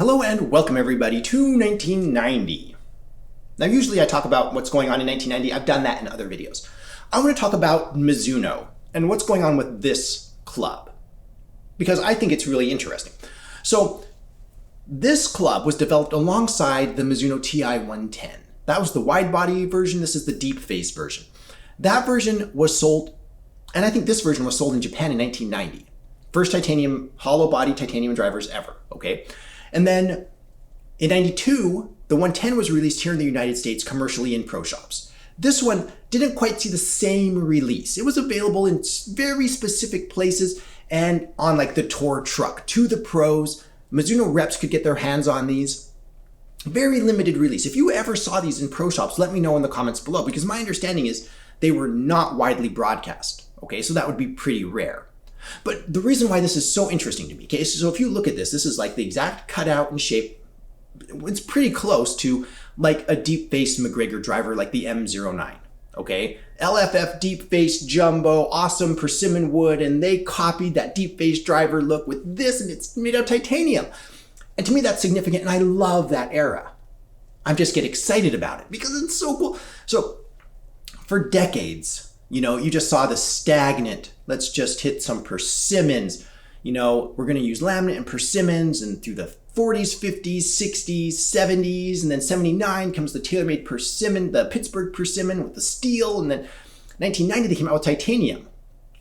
Hello and welcome everybody to 1990. Now usually I talk about what's going on in 1990. I've done that in other videos. I want to talk about Mizuno and what's going on with this club because I think it's really interesting. So this club was developed alongside the Mizuno Ti-110. That was the wide body version. This is the deep face version. That version was sold, and I think this version was sold in Japan in 1990. First titanium, hollow body titanium drivers ever, okay? And then in 92, the 110 was released here in the United States commercially in pro shops. This one didn't quite see the same release. It was available in very specific places and on like the tour truck to the pros. Mizuno reps could get their hands on these. Very limited release. If you ever saw these in pro shops, let me know in the comments below because my understanding is they were not widely broadcast. Okay, so that would be pretty rare. But the reason why this is so interesting to me, okay, so if you look at this is like the exact cutout and shape. It's pretty close to like a deep-faced McGregor driver like the M09, okay? LFF deep-faced jumbo, awesome persimmon wood, and they copied that deep-faced driver look with this, and it's made out of titanium. And to me, that's significant, and I love that era. I just get excited about it because it's so cool. So for decades, you just saw the stagnant, let's just hit some persimmons. We're going to use laminate and persimmons, and through the 40s, 50s, 60s, 70s, and then 79 comes the tailor-made persimmon, the Pittsburgh persimmon with the steel, and then 1990 they came out with titanium.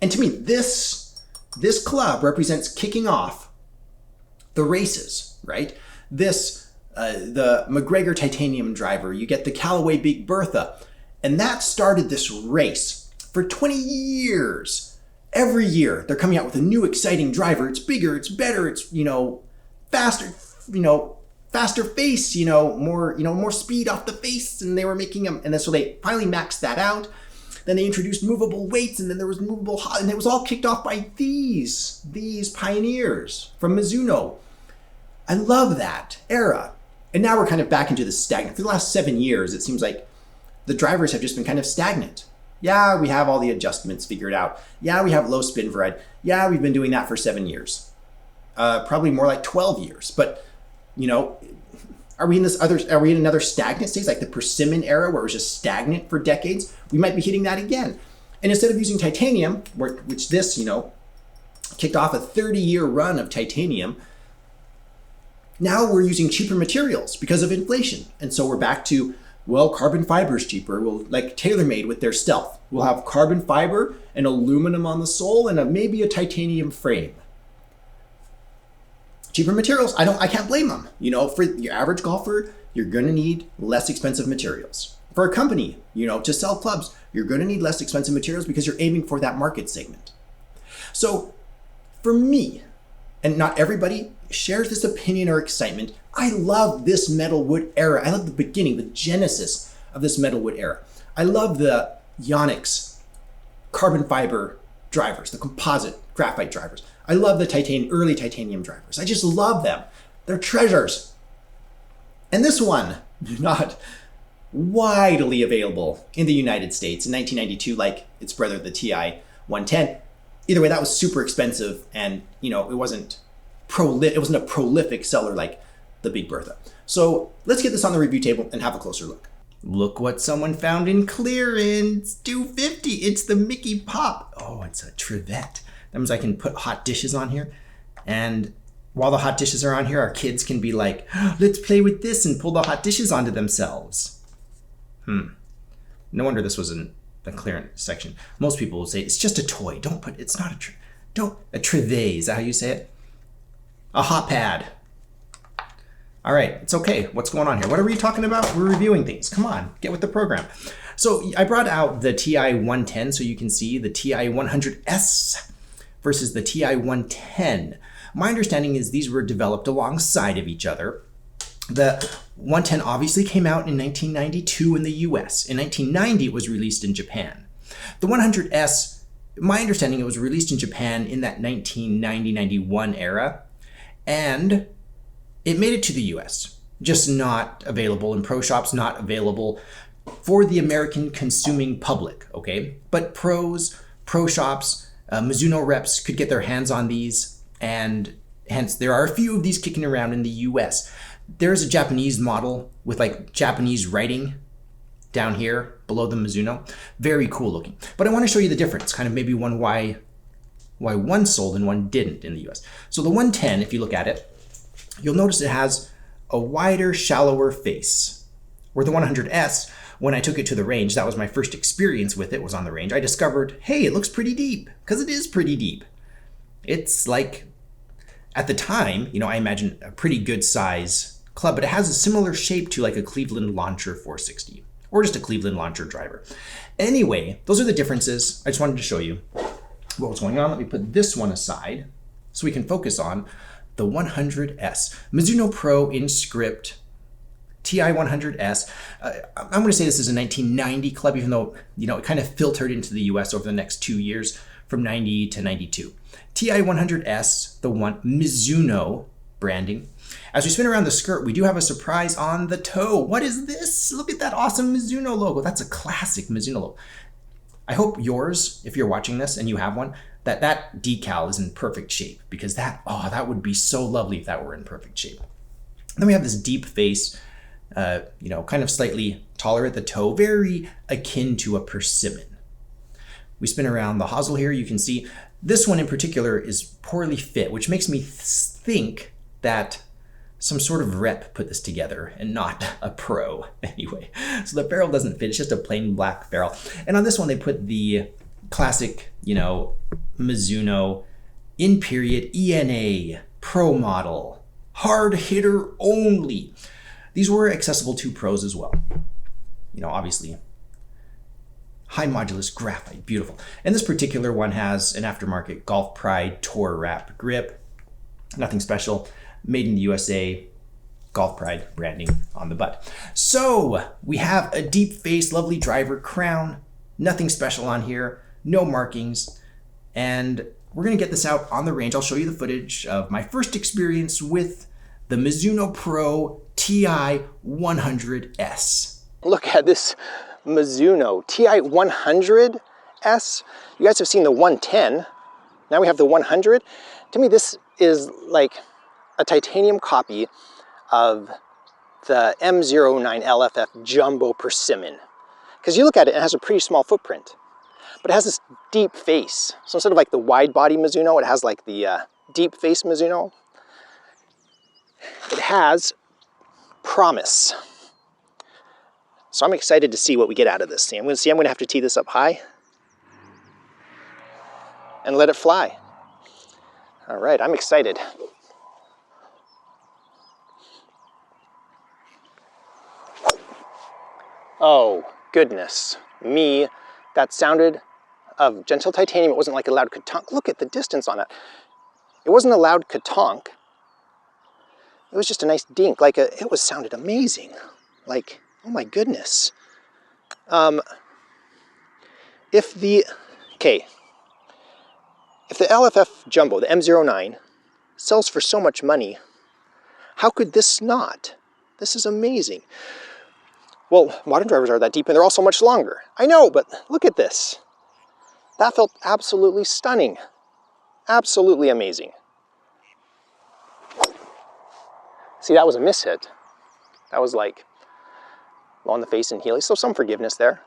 And to me, this club represents kicking off the races, right? The McGregor titanium driver, you get the Callaway Big Bertha, and that started this race. For 20 years, every year, they're coming out with a new exciting driver. It's bigger, it's better, it's, faster, faster face, more speed off the face, and they were making them, and then so they finally maxed that out. Then they introduced movable weights, and then there was movable hot, and it was all kicked off by these pioneers from Mizuno. I love that era. And now we're kind of back into the stagnant. For the last 7 years, it seems like the drivers have just been kind of stagnant. Yeah, we have all the adjustments figured out. Yeah, we have low spin variety. Yeah, we've been doing that for 7 years. Probably more like 12 years. But, are we in another stagnant stage, like the persimmon era where it was just stagnant for decades? We might be hitting that again. And instead of using titanium, which this, kicked off a 30-year run of titanium, now we're using cheaper materials because of inflation. And so we're back to, well, carbon fiber is cheaper. We'll like TaylorMade with their Stealth. We'll have carbon fiber and aluminum on the sole and maybe a titanium frame. Cheaper materials, I can't blame them. For your average golfer, you're gonna need less expensive materials. For a company, to sell clubs, you're gonna need less expensive materials because you're aiming for that market segment. So for me, and not everybody shares this opinion or excitement, I love this metal wood era. I love the beginning, the genesis of this metal wood era. I love the Yonex carbon fiber drivers, the composite graphite drivers. I love the early titanium drivers. I just love them. They're treasures. And this one, not widely available in the United States in 1992, like its brother, the Ti-110. Either way, that was super expensive, and it wasn't a prolific seller like the Big Bertha. So let's get this on the review table and have a closer look. Look what someone found in clearance. $250. It's the Mickey Pop. Oh, it's a Trivet. That means I can put hot dishes on here. And while the hot dishes are on here, our kids can be like, let's play with this and pull the hot dishes onto themselves. No wonder this was in the clearance section. Most people will say, it's just a toy. It's not a Trivet. Is that how you say it? A hot pad. All right, it's okay. What's going on here? What are we talking about? We're reviewing things. Come on, get with the program. So I brought out the Ti-110 so you can see the Ti-100s versus the Ti-110. My understanding is these were developed alongside of each other. The 110 obviously came out in 1992 in the US. In 1990, it was released in Japan. The 100s, my understanding, it was released in Japan in that 1990-91 era. And it made it to the US, just not available in pro shops, not available for the American consuming public, okay? But pros, pro shops, Mizuno reps could get their hands on these, and Hence, there are a few of these kicking around in the US. There's a Japanese model with like Japanese writing down here below the Mizuno. Very cool looking. But I want to show you the difference, kind of maybe why one sold and one didn't in the US. So the 110, if you look at it, you'll notice it has a wider, shallower face. Where the 100s, when I took it to the range, that was my first experience with it, was on the range, I discovered, hey, it looks pretty deep, because it is pretty deep. It's like, at the time, you know, I imagine a pretty good size club, but it has a similar shape to like a Cleveland Launcher 460, or just a Cleveland Launcher driver. Anyway, those are the differences. I just wanted to show you what was going on. Let me put this one aside so we can focus on the 100s. Mizuno Pro in script, Ti-100s. I'm going to say this is a 1990 club, even though, you know, it kind of filtered into the US over the next 2 years from 90 to 92. Ti-100s, the one Mizuno branding. As we spin around the skirt, we do have a surprise on the toe. What is this? Look at that awesome Mizuno logo. That's a classic Mizuno logo. I hope yours, if you're watching this and you have one, that decal is in perfect shape, because that would be so lovely if that were in perfect shape. Then we have this deep face, you know, kind of slightly taller at the toe, very akin to a persimmon. We spin around the hosel here. You can see this one in particular is poorly fit, which makes me think that some sort of rep put this together and not a pro anyway. So the ferrule doesn't fit, it's just a plain black ferrule. And on this one, they put the classic, you know, Mizuno in period ENA Pro model, hard hitter only. These were accessible to pros as well. You know, obviously, high modulus graphite, beautiful. And this particular one has an aftermarket Golf Pride Tour Wrap grip. Nothing special. Made in the USA, Golf Pride branding on the butt. So we have a deep face, lovely driver crown, nothing special on here, no markings, and we're gonna get this out on the range. I'll show you the footage of my first experience with the Mizuno Pro Ti-100s. Look at this Mizuno Ti-100s. You guys have seen the 110, now we have the 100. To me, this is like a titanium copy of the M09 LFF Jumbo Persimmon. Because you look at it, it has a pretty small footprint, but it has this deep face. So instead of like the wide body Mizuno, it has like the deep face Mizuno. It has promise. So I'm excited to see what we get out of this. I'm going to have to tee this up high and let it fly. All right, I'm excited. Oh, goodness me. That sounded of gentle titanium. It wasn't like a loud ka-tonk. Look at the distance on it. It wasn't a loud ka-tonk. It was just a nice dink. It sounded amazing. Like, oh my goodness. If the LFF Jumbo, the M09, sells for so much money, how could this not? This is amazing. Well, modern drivers are that deep and they're also much longer. I know, but look at this. That felt absolutely stunning. Absolutely amazing. See, that was a mishit. That was like low on the face and Healy, so some forgiveness there.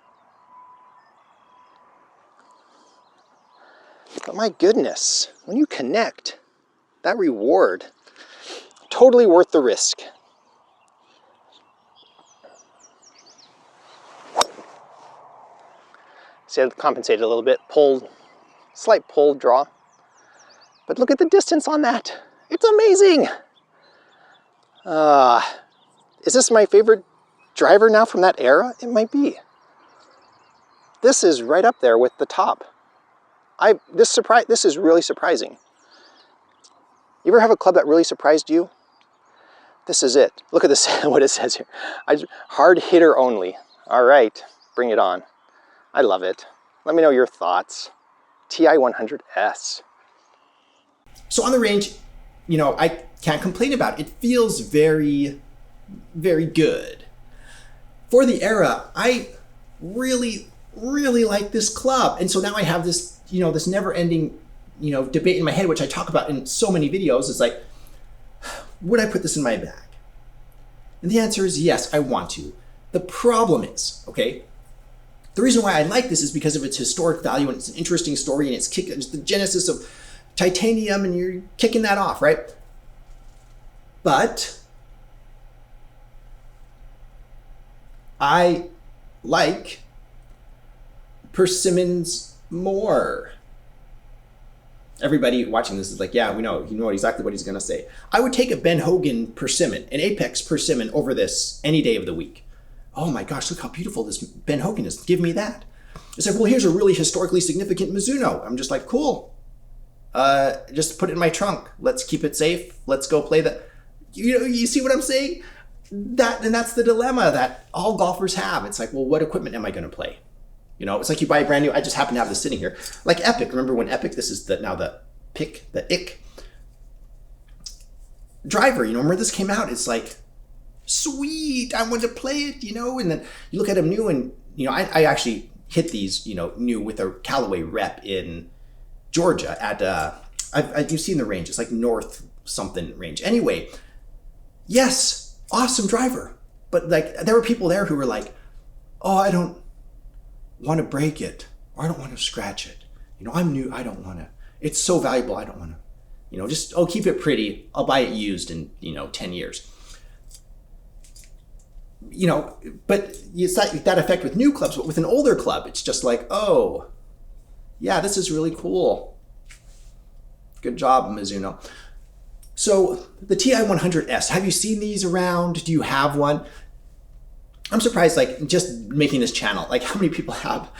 But my goodness, when you connect, that reward, totally worth the risk. See, I compensated a little bit, slight pull draw. But look at the distance on that. It's amazing. Is this my favorite driver now from that era? It might be. This is right up there with the top. This is really surprising. You ever have a club that really surprised you? This is it. Look at this, what it says here. Hard hitter only. All right, bring it on. I love it. Let me know your thoughts. Ti-100s. So on the range, you know, I can't complain about it. It feels very, very good. For the era, I really, really like this club. And so now I have this, you know, this never-ending, you know, debate in my head, which I talk about in so many videos. It's like, would I put this in my bag? And the answer is yes, I want to. The problem is, okay, the reason why I like this is because of its historic value, and it's an interesting story, and it's the genesis of titanium, and you're kicking that off, right? But I like persimmons more. Everybody watching this is like, yeah, we know. You know exactly what he's going to say. I would take a Ben Hogan persimmon, an Apex persimmon, over this any day of the week. Oh my gosh, look how beautiful this Ben Hogan is. Give me that. It's like, well, here's a really historically significant Mizuno. I'm just like, cool. Just put it in my trunk. Let's keep it safe. Let's go play that. You see what I'm saying? That's the dilemma that all golfers have. It's like, well, what equipment am I going to play? It's like you buy a brand new, I just happen to have this sitting here. Like Epic, remember when Epic, this is now the IC driver, remember this came out, it's like, sweet, I want to play it, and then you look at them new and, I actually hit these, new with a Callaway rep in Georgia at, you've seen the range, it's like North something range. Anyway, yes, awesome driver. But like, there were people there who were like, oh, I don't want to break it, or I don't want to scratch it. I'm new, I don't want to, it's so valuable, I don't want to, just, keep it pretty. I'll buy it used in, 10 years. But it's that effect with new clubs, but with an older club, it's just like, oh, yeah, this is really cool. Good job, Mizuno. So the Ti-100s, have you seen these around? Do you have one? I'm surprised, like, just making this channel, like how many people have,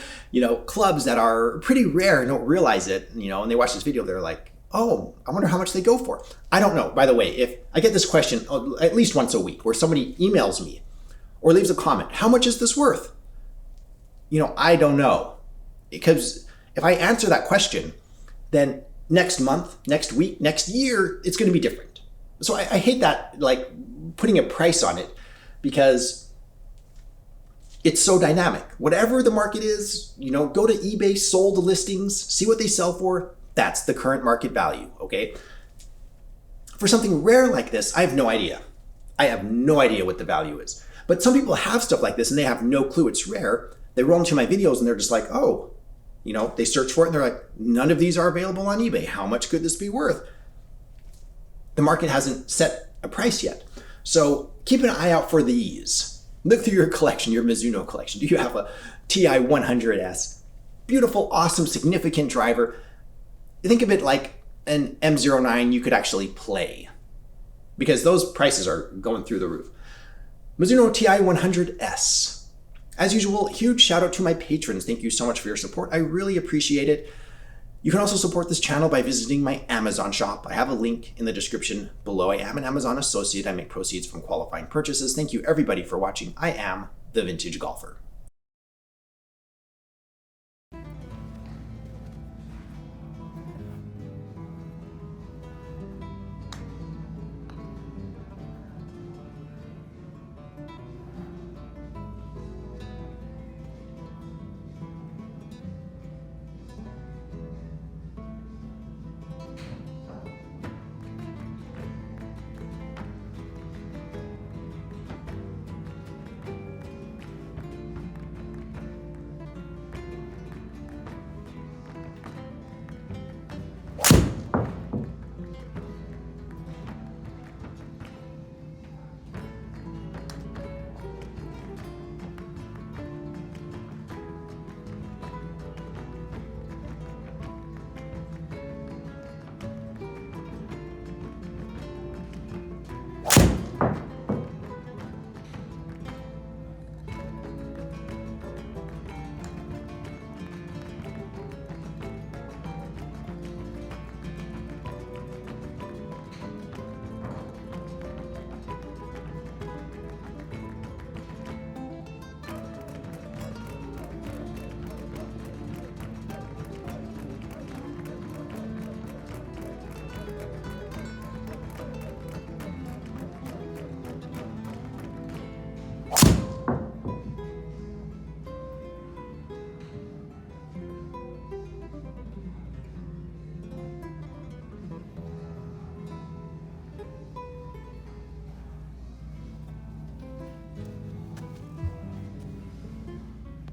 clubs that are pretty rare and don't realize it, and they watch this video, they're like, oh, I wonder how much they go for. I don't know. By the way, if I get this question at least once a week where somebody emails me or leaves a comment, how much is this worth? I don't know. Because if I answer that question, then next month, next week, next year, it's going to be different. So I hate that, like, putting a price on it, because it's so dynamic. Whatever the market is, go to eBay, sold listings, see what they sell for. That's the current market value, okay? For something rare like this, I have no idea. I have no idea what the value is. But some people have stuff like this and they have no clue it's rare. They roll into my videos and they're just like, oh, they search for it and they're like, none of these are available on eBay. How much could this be worth? The market hasn't set a price yet. So keep an eye out for these. Look through your collection, your Mizuno collection. Do you have a Ti-100s? Beautiful, awesome, significant driver. Think of it like an M09 you could actually play, because those prices are going through the roof. Mizuno Ti-100s. As usual, huge shout out to my patrons. Thank you so much for your support. I really appreciate it. You can also support this channel by visiting my Amazon shop. I have a link in the description below. I am an Amazon associate. I make proceeds from qualifying purchases. Thank you everybody for watching. I am the Vintage Golfer.